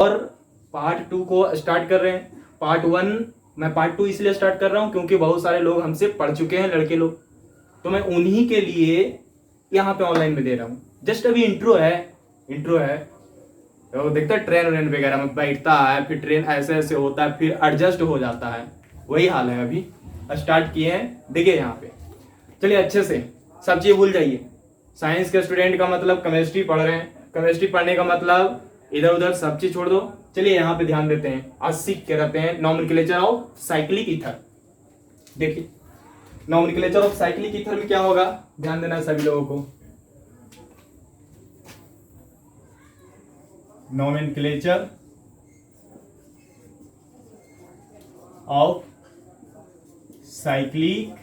और पार्ट 2 को स्टार्ट कर रहे हैं। पार्ट 1 मैं पार्ट 2 इसलिए स्टार्ट कर रहा हूँ क्योंकि बहुत सारे लोग हमसे पढ़ चुके हैं, लड़के लोग, तो मैं उन्हीं के लिए यहाँ पे ऑनलाइन में दे रहा हूँ। जस्ट अभी इंट्रो है। तो देखता है ट्रेन व्रेन वगैरह में बैठता है, फिर ट्रेन ऐसे ऐसे होता है, फिर एडजस्ट हो जाता है, वही हाल है। अभी स्टार्ट किए हैं, देखिए यहाँ पे। चलिए अच्छे से सब चीज़ भूल जाइए। साइंस के स्टूडेंट का मतलब केमिस्ट्री पढ़ रहे हैं, केमिस्ट्री पढ़ने का मतलब इधर उधर सब चीज छोड़ दो। चलिए यहाँ पे ध्यान देते हैं, आज सीख के रहते हैं नॉमेनक्लेचर ऑफ साइक्लिक ईथर। देखिए नॉमेनक्लेचर ऑफ साइक्लिक ईथर में क्या होगा, ध्यान देना सभी लोगों को। नॉमेनक्लेचर ऑफ साइक्लिक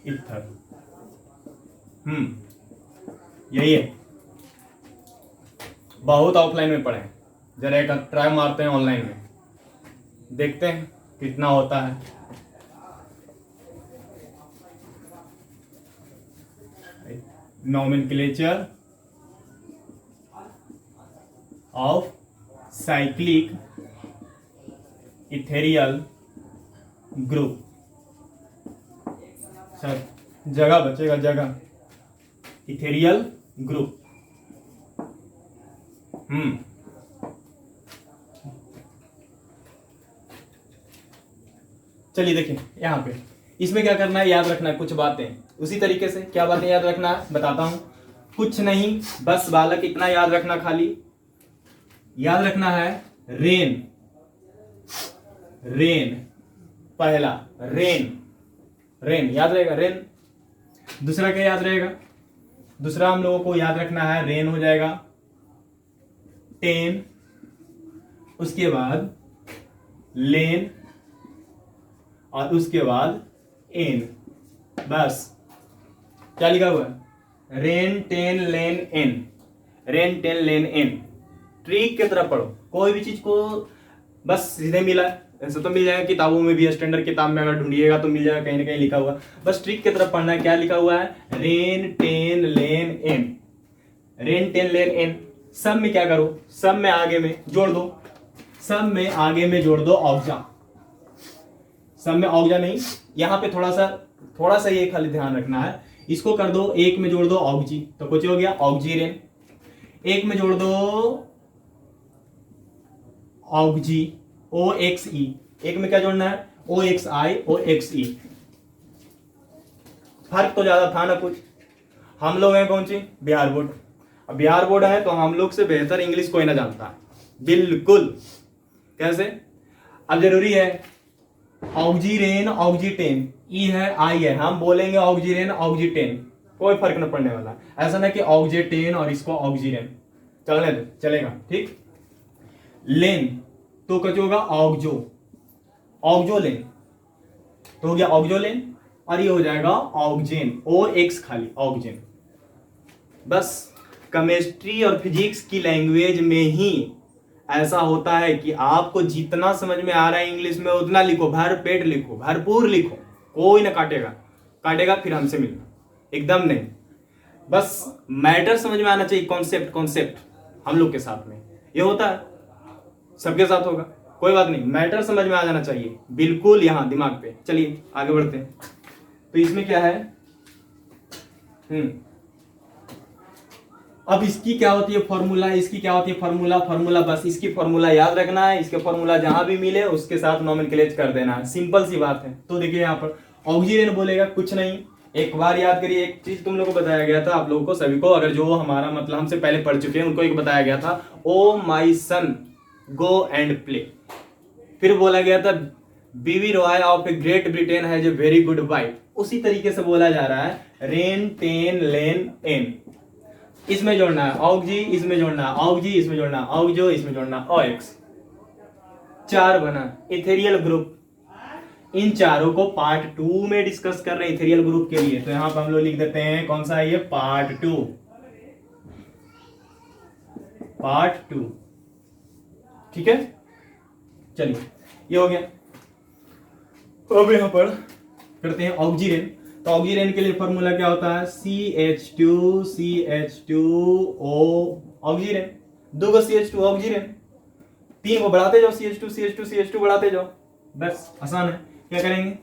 ईथर, यही है। बहुत ऑफलाइन में पढ़े, जरा एक ट्राई मारते हैं ऑनलाइन में, देखते हैं कितना होता है। Nomenclature of cyclic ethereal group. Sir जगह बचेगा, जगह। Ethereal group. चलिए देखिए यहाँ पे, इसमें क्या करना है, याद रखना है कुछ बातें। उसी तरीके से क्या बातें याद रखना है बताता हूं। कुछ नहीं, बस बालक इतना याद रखना, खाली याद रखना है रेन। पहला रेन याद रहेगा, रेन। दूसरा क्या याद रहेगा, दूसरा हम लोगों को याद रखना है, रेन हो जाएगा 10, उसके बाद लेन, और उसके बाद एन। बस क्या लिखा हुआ है, रेन 10 लेन एन, रेन 10 लेन एन। ट्रिक की तरफ पढ़ो, कोई भी चीज को बस सीधे मिला, ऐसे तो मिल जाएगा किताबों में भी, स्टैंडर्ड किताब में अगर ढूंढिएगा तो मिल जाएगा कहीं ना कहीं लिखा हुआ। बस ट्रिक की तरफ पढ़ना है। क्या लिखा हुआ है, रेन 10 लेन एन, रेन 10 लेन एन। सब में क्या करो, सब में आगे में जोड़ दो, सब में आगे में जोड़ दो ऑक्जा, सब में ऑक्जा नहीं, यहां पे थोड़ा सा ये खाली ध्यान रखना है। इसको कर दो, एक में जोड़ दो ऑक्जी, तो कुछ हो गया ऑक्जीरेन। एक में जोड़ दो ऑक्जी OXE, एक में क्या जोड़ना है OXI OXE। फर्क तो ज्यादा था ना कुछ। हम लोग हैं कौन सी, बिहार बोर्ड। अब बिहार बोर्ड है तो हम लोग से बेहतर इंग्लिश कोई ना जानता है, बिल्कुल। कैसे, अब जरूरी है ऑक्जीरेन ऑक्जीटेन, ई है आई है, हम बोलेंगे ऑक्जीरेन ऑक्जीटेन, कोई फर्क न पड़ने वाला। ऐसा ना कि ऑक्जेटेन और इसको ऑक्जीरेन, चलने दो, चलेगा ठीक। लेन तो कुछ होगा ऑक्जो, ऑक्जो लेन तो हो गया ऑक्जो लेन, और ये हो जाएगा ऑक्जेन, OX खाली ऑक्जेन। बस केमिस्ट्री और फिजिक्स की लैंग्वेज में ही ऐसा होता है कि आपको जितना समझ में आ रहा है इंग्लिश में उतना लिखो, भर पेट लिखो, भरपूर लिखो, कोई ना काटेगा फिर हमसे मिलना, एकदम नहीं। बस मैटर समझ में आना चाहिए, कॉन्सेप्ट हम लोग के साथ में ये होता है, सबके साथ होगा, कोई बात नहीं, मैटर समझ में आ जाना चाहिए बिल्कुल यहाँ दिमाग पे। चलिए आगे बढ़ते हैं। तो इसमें क्या है, अब इसकी क्या होती है फॉर्मूला, इसकी क्या होती है फॉर्मूला, बस इसकी फॉर्मूला याद रखना है। इसके फॉर्मूला जहां भी मिले उसके साथ नॉमेनक्लेचर कर देना है, सिंपल सी बात है। तो देखिए यहाँ पर ऑक्सीजन बोलेगा, कुछ नहीं, एक बार याद करिए, एक चीज तुम लोगों को बताया गया था, आप लोगों को सभी को, अगर जो हमारा मतलब हमसे पहले पढ़ चुके हैं उनको एक बताया गया था, ओ माई सन गो एंड प्ले। फिर बोला गया था बीवी Roy of a great Britain has a very good wife. उसी तरीके से बोला जा रहा है, रेन 10 लेन एन, इसमें जोड़ना है ऑक्जी, इसमें जोड़ना है ऑक्जी, इसमें जोड़ना है ऑक्जो, इसमें जोड़ना है OX। 4 बना इथेरियल ग्रुप। इन चारों को पार्ट 2 में डिस्कस कर रहे हैं इथेरियल ग्रुप के लिए, तो यहां पर हम लोग लिख देते हैं कौन सा है ये, पार्ट 2, ठीक है। चलिए ये हो गया। अब यहां पर करते हैं ऑक्जीरेन। तो ऑक्सीजन के लिए फॉर्मूला क्या होता है, CH2 CH2O oxygen, 2 CH2 oxygen, तीन को बढ़ाते जाओ, CH2 CH2 CH2 बढ़ाते जाओ, बस आसान है। क्या करेंगे,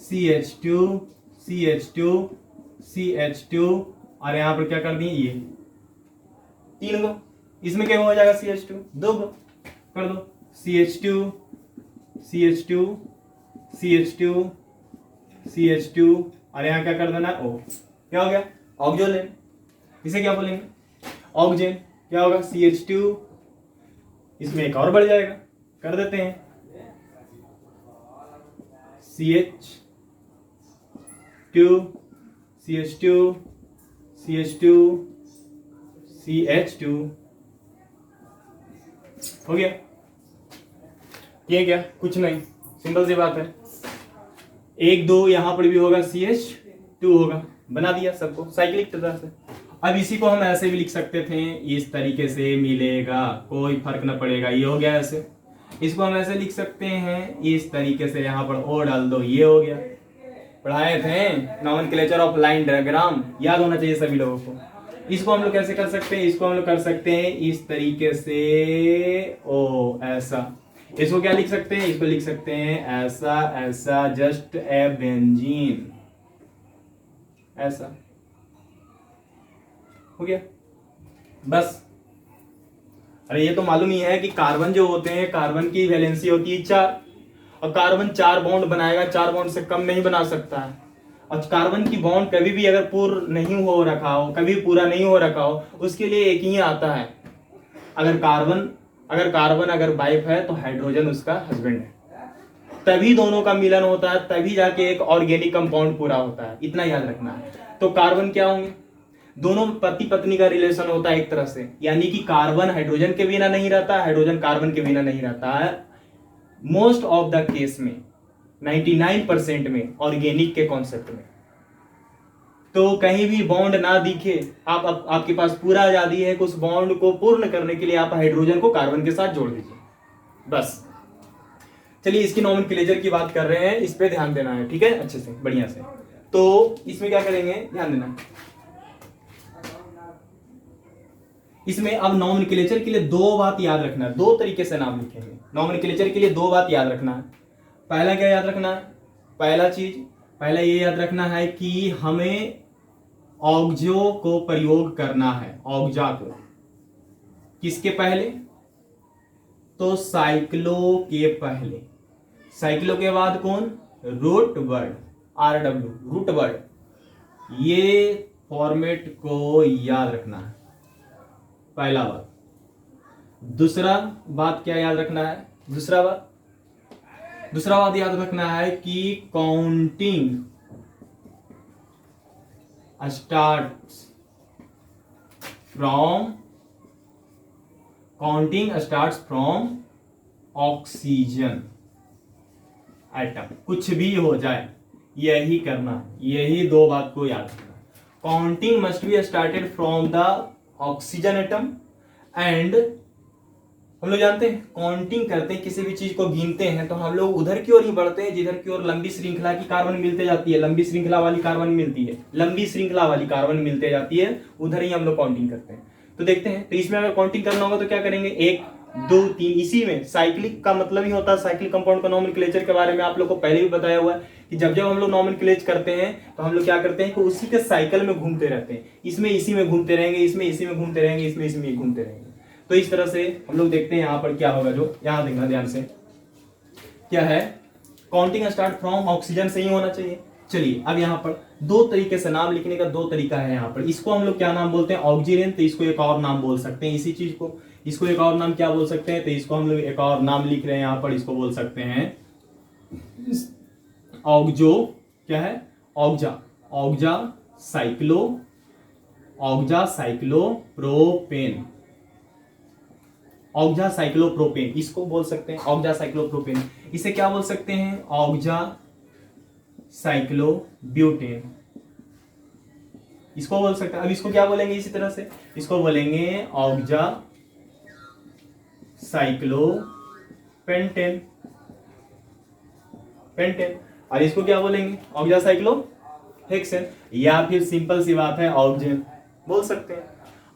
CH2 CH2 CH2 और यहां पर क्या कर दिए ये तीन को, इसमें क्या हो जाएगा CH2 दो को कर दो, CH2 CH2 CH2 CH2 और यहां क्या कर देना O, क्या हो गया ऑक्सोजेन, इसे क्या बोलेंगे ऑक्सीजन। क्या होगा CH2, इसमें एक और बढ़ जाएगा, कर देते हैं CH2 CH2 CH2 CH2 हो गया। ये क्या कुछ नहीं, सिंपल सी बात है, एक दो यहां पर भी होगा CH2 होगा, बना दिया सबको साइक्लिक तरह से। अब इसी को हम ऐसे भी लिख सकते थे, इस तरीके से मिलेगा, कोई फर्क ना पड़ेगा, ये हो गया ऐसे। इसको हम ऐसे लिख सकते हैं इस तरीके से, यहां पर O डाल दो, ये हो गया। पढ़ाए थे नॉमेनक्लेचर ऑफ लाइन डायग्राम, याद होना चाहिए सभी लोगों को। इसको हम लोग कैसे कर सकते हैं, इसको हम लोग कर सकते हैं इस तरीके से, ओ ऐसा। इसको क्या लिख सकते हैं, इसको लिख सकते हैं ऐसा ऐसा, जस्ट ए बेंजीन, ऐसा हो गया बस। अरे ये तो मालूम ही है कि कार्बन जो होते हैं, कार्बन की वैलेंसी होती है 4, और कार्बन 4 बॉन्ड बनाएगा, 4 बॉन्ड से कम नहीं बना सकता है। और कार्बन की बॉन्ड कभी भी अगर पूर्ण नहीं हो रखा हो, कभी पूरा नहीं हो रखा हो, उसके लिए एक ही आता है, अगर कार्बन वाइफ है तो हाइड्रोजन उसका हस्बैंड है, तभी दोनों का मिलन होता है, तभी जाके एक ऑर्गेनिक कंपाउंड पूरा होता है, इतना याद रखना है। तो कार्बन क्या होंगे, दोनों पति पत्नी का रिलेशन होता है एक तरह से, यानी कि कार्बन हाइड्रोजन के बिना नहीं रहता, हाइड्रोजन कार्बन के बिना नहीं रहता है। मोस्ट ऑफ द केस में 99% में ऑर्गेनिक के कॉन्सेप्ट में, तो कहीं भी बॉन्ड ना दिखे, आपके पास पूरा आजादी है, उस बॉन्ड को पूर्ण करने के लिए आप हाइड्रोजन को कार्बन के साथ जोड़ दीजिए बस। चलिए इसकी नॉमेनक्लेचर की बात कर रहे हैं, इस पे ध्यान देना है, ठीक है, अच्छे से बढ़िया से। तो इसमें क्या करेंगे, ध्यान देना, इसमें अब नॉमेनक्लेचर के लिए दो बात याद रखना है, दो तरीके से नाम लिखेंगे। नॉमेनक्लेचर के लिए दो बात याद रखना है। पहला क्या याद रखना है, पहला ये याद रखना है कि हमें ऑक्जो को प्रयोग करना है, ऑक्जा को किसके पहले, तो साइक्लो के पहले, साइक्लो के बाद कौन, root word, RW root word, ये फॉर्मेट को याद रखना है, पहला बात। दूसरा बात क्या याद रखना है, दूसरा बात याद रखना है कि counting starts from oxygen atom, कुछ भी हो जाए यही करना, यही दो बात को याद रखना। Counting must be started from the oxygen atom, and हम लोग जानते हैं काउंटिंग करते हैं, किसी भी चीज को गिनते हैं तो हम लोग उधर की ओर ही बढ़ते हैं जिधर की ओर लंबी श्रृंखला की कार्बन मिलते जाती है, लंबी श्रृंखला वाली कार्बन मिलते जाती है, उधर ही हम लोग काउंटिंग करते हैं। तो देखते हैं, तो इसमें अगर काउंटिंग करना होगा तो क्या करेंगे, 1 2 3, इसी में साइक्लिक का मतलब ही होता है, साइक्लिक कंपाउंड का नॉमेनक्लेचर के बारे में आप लोग को पहले भी बताया हुआ है कि जब हम लोग नॉमेनक्लेचर करते हैं तो हम लोग क्या करते हैं कि उसी के साइकिल में घूमते रहते हैं, इसमें इसी में घूमते रहेंगे, इसमें इसी में घूमते रहेंगे, इसमें इसी में घूमते रहेंगे। तो इस तरह से हम लोग देखते हैं यहाँ पर क्या होगा, जो यहाँ देखना ध्यान से, क्या है, काउंटिंग स्टार्ट फ्रॉम ऑक्सीजन से ही होना चाहिए। चलिए अब यहाँ पर दो तरीके से नाम लिखने का दो तरीका है यहाँ पर, इसको हम लोग क्या नाम बोलते हैं, ऑक्सीजन, तो इसको एक और नाम बोल सकते हैं इसी चीज को, इसको एक और नाम क्या बोल सकते हैं, तो इसको हम लोग एक और नाम लिख रहे हैं यहाँ पर, इसको बोल सकते हैं ऑक्जो, क्या है, ऑक्जा साइक्लोप्रोपेन, इसको बोल सकते हैं ऑक्जा साइक्लोप्रोपेन। इसे क्या बोल सकते हैं, ऑक्जा साइक्लोब्यूटेन, इसको बोल सकते हैं। अब इसको क्या बोलेंगे, इसी तरह से इसको बोलेंगे ऑक्जा साइक्लोपेंटेन, और इसको क्या बोलेंगे, ऑक्जा साइक्लोहेक्सेन, या फिर सिंपल सी बात है ऑक्जेन बोल सकते हैं।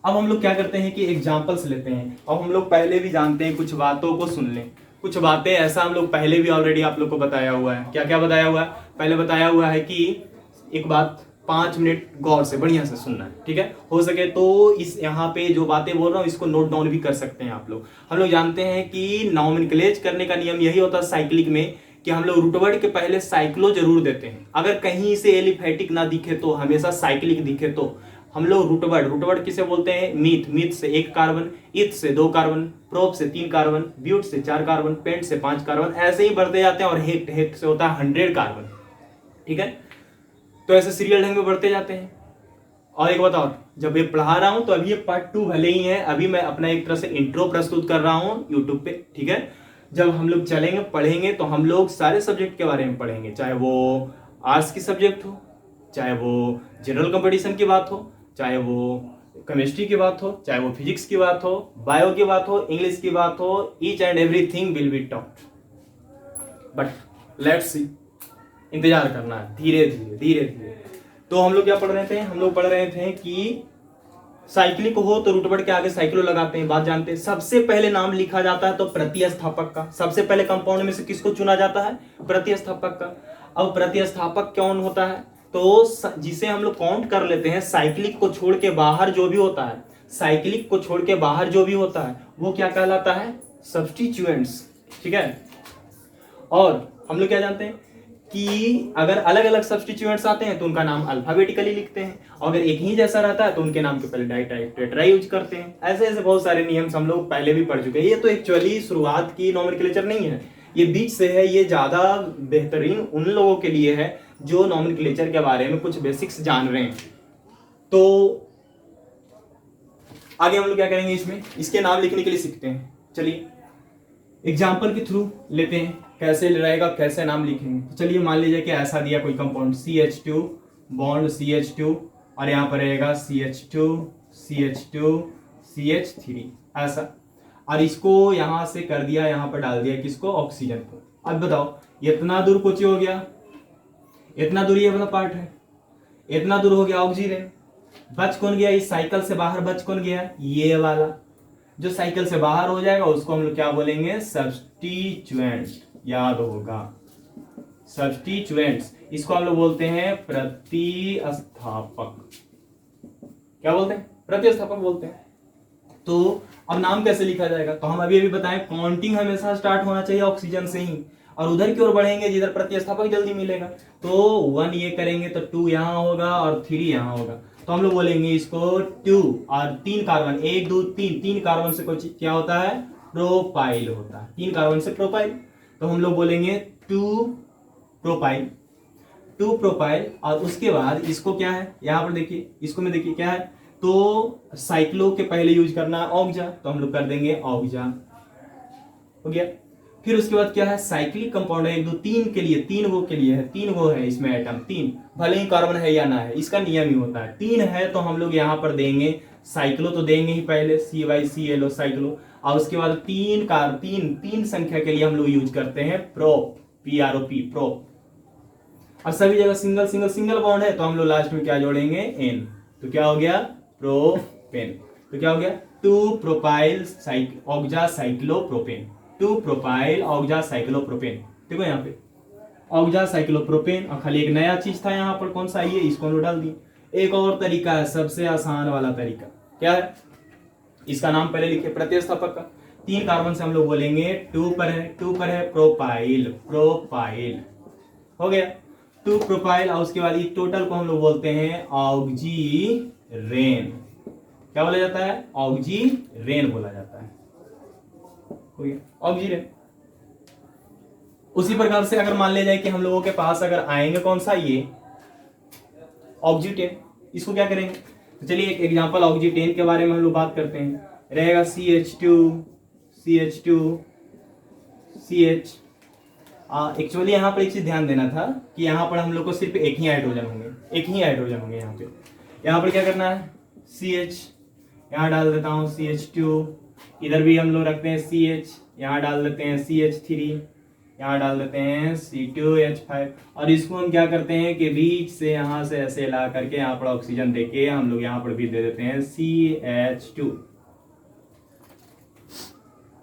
अब हम लोग क्या करते हैं कि एग्जाम्पल्स लेते हैं। अब हम लोग पहले भी जानते हैं, कुछ बातों को सुन लें। कुछ बातें ऐसा हम लोग पहले भी ऑलरेडी आप लोग को बताया हुआ है। क्या क्या बताया हुआ है? पहले बताया हुआ है कि एक बात 5 मिनट गौर से बढ़िया से सुनना है, ठीक है। हो सके तो इस यहाँ पे जो बातें बोल रहा हूँ इसको नोट डाउन भी कर सकते हैं आप लोग। हम लोग जानते हैं कि नॉमेनक्लेज करने का नियम यही होता है साइक्लिक में, कि हम लोग रूट वर्ड के पहले साइक्लो जरूर देते हैं। अगर कहीं से एलिफेटिक ना दिखे तो, हमेशा साइक्लिक दिखे तो हम लोग रूट वर्ड किसे बोलते हैं? मीथ से 1 कार्बन, इथ से 2 कार्बन, प्रोप से 3 कार्बन, ब्यूट से 4 कार्बन, पेंट से 5 कार्बन, ऐसे ही बढ़ते जाते हैं। और हेक्ट से होता है 100 कार्बन, ठीक है। तो ऐसे सीरियल ढंग में बढ़ते जाते हैं। और एक बताओ, जब ये पढ़ा रहा हूं तो अभी ये पार्ट 2 भले ही है, अभी मैं अपना एक तरह से इंट्रो प्रस्तुत कर रहा हूं यूट्यूब पे, ठीक है। जब हम लोग चलेंगे पढ़ेंगे तो हम लोग सारे सब्जेक्ट के बारे में पढ़ेंगे, चाहे वो आर्ट्स की सब्जेक्ट हो, चाहे वो जनरल कंपटीशन की बात हो, चाहे वो केमिस्ट्री की बात हो, चाहे वो फिजिक्स की बात हो, बायो की बात हो, इंग्लिश की बात हो, each and everything will be taught. But let's see, इंतजार करना है, धीरे धीरे धीरे धीरे। तो हम लोग क्या पढ़ रहे थे? हम लोग पढ़ रहे थे कि साइक्लिक हो तो रूट वर्ड के आगे साइक्लो लगाते हैं, बात जानते हैं। सबसे पहले नाम लिखा जाता है तो प्रतिस्थापक का। सबसे पहले कंपाउंड में से किसको चुना जाता है? प्रतिस्थापक का। अब प्रतिस्थापक कौन होता है? तो जिसे हम लोग काउंट कर लेते हैं, साइक्लिक को छोड़ के बाहर जो भी होता है, साइक्लिक को छोड़ के बाहर जो भी होता है वो क्या कहलाता है? सब्स्टिट्यूएंट्स, ठीक है। और हम लोग क्या जानते हैं कि अगर अलग अलग सब्स्टिट्यूएंट्स आते हैं तो उनका नाम अल्फाबेटिकली लिखते हैं, और अगर एक ही जैसा रहता है तो उनके नाम के पहले डाइटेट्रा यूज करते हैं। ऐसे ऐसे बहुत सारे नियम्स हम लोग पहले भी पढ़ चुके हैं। ये तो एक्चुअली शुरुआत की नॉमेनक्लेचर नहीं है, ये बीच से है। ये ज्यादा बेहतरीन उन लोगों के लिए है जो नॉमेनक्लेचर के बारे में कुछ बेसिक्स जान रहे हैं। तो आगे हम लोग क्या करेंगे, इसमें इसके नाम लिखने के लिए सीखते हैं। चलिए एग्जाम्पल के थ्रू लेते हैं, कैसे रहेगा, कैसे नाम लिखेंगे। तो चलिए मान लीजिए कि ऐसा दिया कोई कंपाउंड CH2 बॉन्ड CH2, और यहाँ पर रहेगा CH2 CH2 CH3 ऐसा, और इसको यहाँ से कर दिया, यहाँ पर डाल दिया किसको? ऑक्सीजन को। अब बताओ इतना दूर कुछ हो गया, इतना दूर ये वाला पार्ट है, इतना दूर हो गया ऑक्सीजन। बच कौन गया? इस साइकिल से बाहर बच कौन गया? ये वाला। जो साइकिल से बाहर हो जाएगा उसको हम लोग क्या बोलेंगे? सब्स्टिट्यूएंट। याद होगा, सब्स्टिट्यूएंट्स। इसको हम लोग बोलते हैं प्रतिस्थापक। क्या बोलते हैं? प्रतिस्थापक बोलते हैं। तो अब नाम कैसे लिखा जाएगा? तो हम अभी अभी बताएं, काउंटिंग हमेशा स्टार्ट होना चाहिए ऑक्सीजन से ही, और उधर की ओर बढ़ेंगे जिधर प्रतिस्थापक जल्दी मिलेगा। तो 1 ये करेंगे तो 2 यहां होगा और 3 यहां होगा। तो हम लोग बोलेंगे इसको 2 और 3 कार्बन, 1 2 3 कार्बन से कुछ क्या होता है? प्रोपाइल होता है। 3 कार्बन से प्रोपाइल। तो हम लोग बोलेंगे 2 प्रोपाइल, 2 प्रोपाइल। और उसके बाद इसको क्या है? यहां पर देखिए, इसको में देखिए क्या है, तो साइक्लो के पहले यूज करना है ऑक्जा, तो हम लोग कर देंगे ऑक्जा, हो गया। फिर उसके बाद क्या है? साइक्लिक कंपाउंड है 1 2 3 के लिए, 3 गो के लिए है, 3 गो है इसमें एटम, 3 भले ही कार्बन है या ना है, इसका नियम ही होता है। 3 है तो हम लोग यहाँ पर देंगे साइक्लो, तो देंगे ही पहले CYCLO साइक्लो। और उसके बाद 3 संख्या के लिए हम लोग यूज करते हैं प्रोप, PROP प्रोप। और सभी जगह सिंगल सिंगल सिंगल बॉन्ड है तो हम लोग लास्ट में क्या जोड़ेंगे? N। तो क्या हो गया? प्रोपेन। तो क्या हो गया? 2 प्रोपाइल ऑक्जा साइक्लोप्रोपेन, 2 प्रोपाइल ऑक्जा साइक्लोप्रोपेन। देखो यहाँ पे ऑक्जा साइक्लोप्रोपेन, और खाली एक नया चीज था यहाँ पर, कौन सा? ये, इसको हम लोग डाल दिए। एक और तरीका है, सबसे आसान वाला तरीका क्या है? इसका नाम पहले लिखे प्रतिस्थापक का। 3 कार्बन से हम लोग बोलेंगे 2 पर है प्रोपाइल, प्रोपाइल हो गया 2 प्रोपाइल। और उसके बाद ये टोटल को हम लोग बोलते हैं ऑक्जीरेन। क्या बोला जाता है? ऑक्जीरेन बोला जाता है, हो गया ऑक्जीरेन। उसी प्रकार से अगर मान लिया जाए कि हम लोगों के पास अगर आएंगे कौन सा? ये ऑक्जीटेन, इसको क्या करेंगे? तो चलिए एक एग्जांपल ऑक्जीटेन के बारे में हम लोग बात करते हैं। रहेगा CH2 CH। एक्चुअली यहाँ पर एक चीज ध्यान देना था कि यहाँ पर हम लोग को सिर्फ एक ही हाइड्रोजन होंगे, यहाँ पर क्या करना है? CH, यहाँ डाल देता हूँ CH2, इधर भी हम लोग रखते हैं CH, यहाँ डाल देते हैं CH3, यहाँ डाल देते हैं C2H5 और इसको हम क्या करते हैं कि बीच से यहाँ से ऐसे ला करके यहाँ पर ऑक्सीजन देके हम लोग यहाँ पर भी दे देते हैं CH2।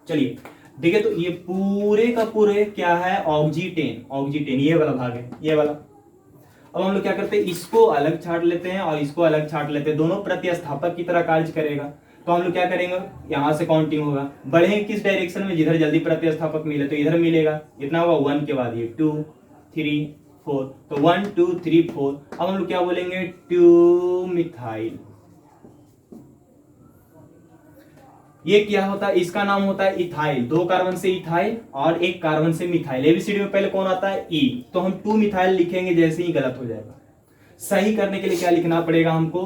चलिए देखिए, तो ये पूरे का पूरे क्या है, ऑक्सीटेन ये वाला भाग है, ये वाला। अब हम लोग क्या करते हैं, इसको अलग छाट लेते हैं और इसको अलग छाट लेते हैं, दोनों प्रतिस्थापक की तरह कार्य करेगा। तो हम लोग क्या करेंगे, यहां से काउंटिंग होगा, बढ़ेंगे किस डायरेक्शन में, जिधर जल्दी प्रतिस्थापक मिले तो इधर मिलेगा। इतना होगा 1 के बाद ये 2 3 4, तो 1 2 3 4। अब हम लोग क्या बोलेंगे, 2 मिथाइल। ये क्या होता है, इसका नाम होता है इथाइल। 2 कार्बन से इथाइल और 1 कार्बन से मिथाइल। एबीसीडी में पहले कौन आता है, ई। तो हम 2 मिथाइल लिखेंगे, जैसे ही गलत हो जाएगा। सही करने के लिए क्या लिखना पड़ेगा हमको,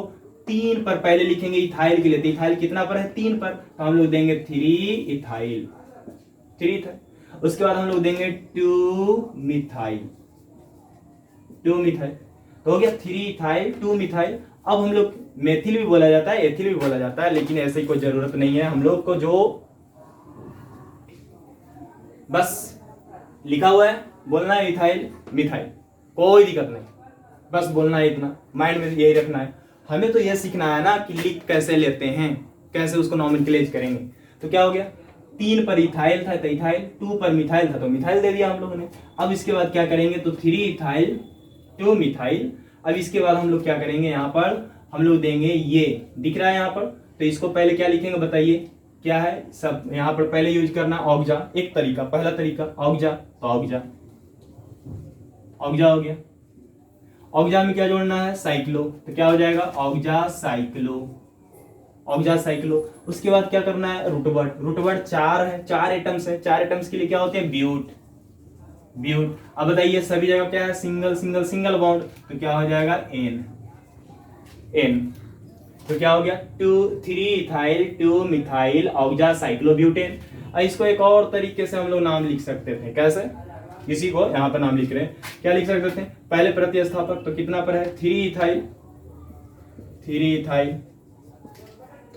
3 पर पहले लिखेंगे इथाइल के लिए। तो इथाइल कितना पर है, 3 पर, तो हम लोग देंगे 3 इथाइल, 3 था। उसके बाद हम लोग देंगे 2 मिथाइल, 2 मिथाइल, तो हो गया 3 इथाइल 2 मिथाइल। अब हम लोग मेथिल भी बोला जाता है, एथिल भी बोला जाता है, लेकिन ऐसे कोई जरूरत नहीं है। हम लोग को जो बस लिखा हुआ है बोलना है इथाइल मिथाइल, कोई दिक्कत नहीं, बस बोलना है, इतना माइंड में यही रखना है। हमें तो यह सीखना है ना कि लिख कैसे लेते हैं, कैसे उसको नॉमेनक्लेचर करेंगे। तो क्या हो गया, 3 पर इथाइल था तो इथाइल, 2 पर मिथाइल था तो मिथाइल दे दिया हम लोगों ने। अब इसके बाद क्या करेंगे, तो 3 इथाइल 2 मिथाइल। अब इसके बाद हम लोग क्या करेंगे, यहाँ पर हम लोग देंगे, ये दिख रहा है यहाँ पर, तो इसको पहले क्या लिखेंगे बताइए, क्या है सब। यहाँ पर पहले यूज करना ऑक्जा, एक तरीका, पहला तरीका ऑक्जा, तो ऑक्जा, ऑक्जा हो गया। ऑक्जा में क्या जोड़ना है, साइक्लो, तो क्या हो जाएगा, ऑक्जा साइक्लो, ऑक्जा साइक्लो। उसके बाद क्या करना है, रूटवर्ड। रूटवर्ड 4 है, 4 एटम्स है, 4 एटम्स के लिए क्या होते हैं, ब्यूट, ब्यूट। अब बताइए सभी जगह क्या है, सिंगल सिंगल सिंगल बॉन्ड, तो क्या हो जाएगा, एन, एन। तो क्या हो गया, 3 इथाइल 2 मिथाइल ऑक्जा साइक्लोब्यूटेन। इसको एक और तरीके से हम लोग नाम लिख सकते थे, कैसे, इसी को यहां पर नाम लिख रहे हैं, क्या लिख सकते थे, पहले प्रतिस्थापक तो कितना पर है, 3 इथाइल 3 इथाइल।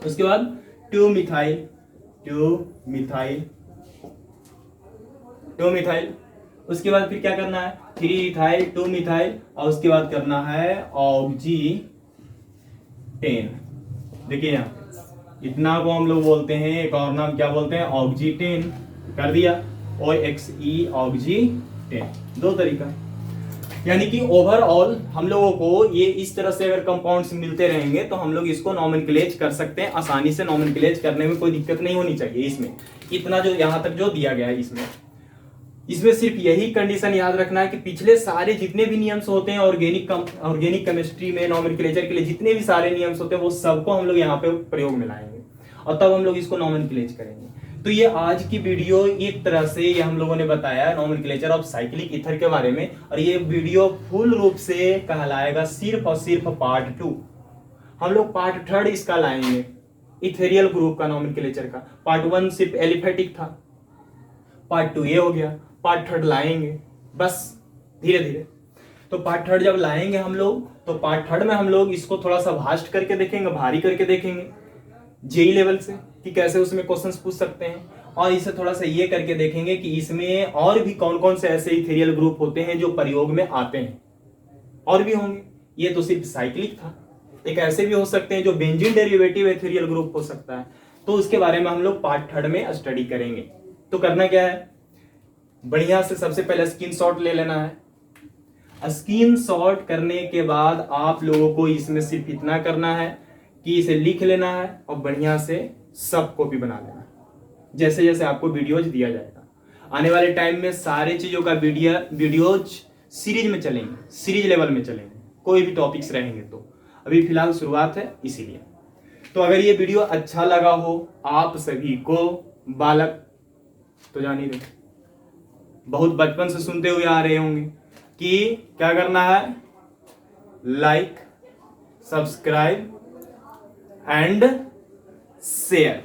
उसके बाद 2 मिथाइल 2 मिथाइल 2 मिथाइल। उसके बाद फिर क्या करना है, 3 इथाइल 2 मिथाइल, और उसके बाद करना है ऑक्सीटेन। देखिए यहाँ इतना को हम लोग बोलते हैं, एक और नाम क्या बोलते हैं, ऑक्सीटेन, कर दिया, OXE ऑक्सीटेन। 2 तरीका, यानी कि ओवरऑल हम लोगों को ये इस तरह से अगर कंपाउंड्स मिलते रहेंगे तो हम लोग इसको नॉमेनक्लेचर कर सकते हैं आसानी से। नॉमेनक्लेचर करने में कोई दिक्कत नहीं होनी चाहिए। इसमें इतना जो यहाँ तक जो दिया गया है, इसमें सिर्फ यही कंडीशन याद रखना है कि पिछले सारे जितने भी नियम्स होते हैं ऑर्गेनिक केमिस्ट्री में नॉमेनक्लेचर के लिए जितने भी सारे नियम्स होते हैं वो सबको हम लोग यहाँ पे प्रयोग में लाएंगे और तब हम लोग इसको नॉमेनक्लेचर करेंगे। तो ये आज की वीडियो एक तरह से ये हम लोगों ने बताया नॉमेनक्लेचर ऑफ साइक्लिक ईथर के बारे में, और ये वीडियो फुल रूप से कहलाएगा सिर्फ और सिर्फ पार्ट 2। हम लोग पार्ट 3 इसका लाएंगे, इथेरियल ग्रुप का नॉमेनक्लेचर का। पार्ट 1 सिर्फ एलिफेटिक था, पार्ट 2 ये हो गया, पार्ट 3 लाएंगे बस धीरे धीरे। तो पार्ट 3 जब लाएंगे हम लोग, तो पार्ट 3 में हम लोग इसको थोड़ा सा भास्ट करके देखेंगे, भारी करके देखेंगे जेई लेवल से कि कैसे उसमें क्वेश्चंस पूछ सकते हैं, और इसे थोड़ा सा ये करके देखेंगे कि इसमें और भी कौन कौन से ऐसे इथेरियल ग्रुप होते हैं जो प्रयोग में आते हैं, और भी होंगे। ये तो सिर्फ साइक्लिक था, एक ऐसे भी हो सकते हैं जो बेंजीन डेरिवेटिव इथेरियल ग्रुप हो सकता है। तो उसके बारे में हम लोग पार्ट 3 में स्टडी करेंगे। तो करना क्या है, बढ़िया से सबसे पहले स्क्रीनशॉट ले लेना है। स्क्रीनशॉट करने के बाद आप लोगों को इसमें सिर्फ इतना करना है कि इसे लिख लेना है और बढ़िया से सब कॉपी बना लेना है, जैसे जैसे आपको वीडियोज दिया जाएगा। आने वाले टाइम में सारे चीजों का वीडियोज सीरीज में चलेंगे, सीरीज लेवल में चलेंगे, कोई भी टॉपिक्स रहेंगे। तो अभी फिलहाल शुरुआत है इसीलिए। तो अगर ये वीडियो अच्छा लगा हो आप सभी को, बालक तो जान ही रहे, बहुत बचपन से सुनते हुए आ रहे होंगे कि क्या करना है, लाइक, सब्सक्राइब एंड शेयर।